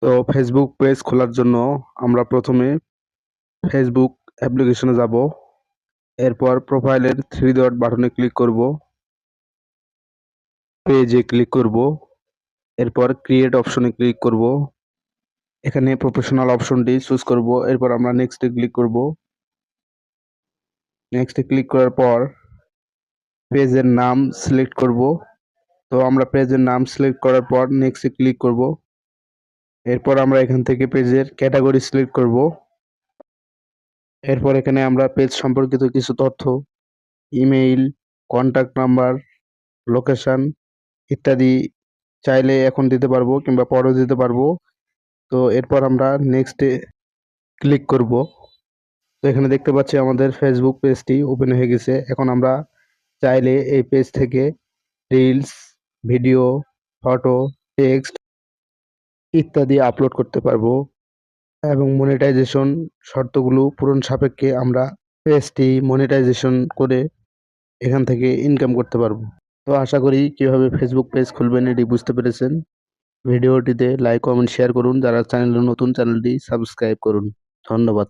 তো Facebook page খোলার জন্য আমরা প্রথমে ফেসবুক অ্যাপ্লিকেশনে যাব। এরপর প্রোফাইলের থ্রি ডট বাটনে ক্লিক করব, পেজে ক্লিক করব, এরপর ক্রিয়েট অপশনে ক্লিক করব। এখানে প্রফেশনাল অপশনটি চুজ করব। এরপর আমরা নেক্সটে ক্লিক করব। নেক্সটে ক্লিক করার পর পেজের নাম সিলেক্ট করব। তো আমরা পেজের নাম সিলেক্ট করার পর নেক্সটে ক্লিক করব। এরপর আমরা এখান থেকে পেজের ক্যাটাগরি সিলেক্ট করব। এরপর এখানে আমরা পেজ সম্পর্কিত কিছু তথ্য, ইমেইল, কন্টাক্ট নাম্বার, লোকেশন ইত্যাদি চাইলে এখন দিতে পারবো কিংবা পরেও দিতে পারবো। তো এরপর আমরা নেক্সটে ক্লিক করব। তো এখানে দেখতে পাচ্ছি আমাদের ফেসবুক পেজটি ওপেন হয়ে গেছে। এখন আমরা চাইলে এই পেজ থেকে রিলস, ভিডিও, ফটো, টেক্সট ইত্যাদি আপলোড করতে পারবো এবং মনিটাইজেশন শর্তগুলো পূরণ সাপেক্ষে আমরা পেজটি মনিটাইজেশন করে এখান থেকে ইনকাম করতে পারবো। তো আশা করি কিভাবে ফেসবুক পেজ খুলবেন এটি বুঝতে পেরেছেন। ভিডিওটিতে লাইক, কমেন্ট, শেয়ার করুন। যারা চ্যানেলে নতুন, চ্যানেলটি সাবস্ক্রাইব করুন। ধন্যবাদ।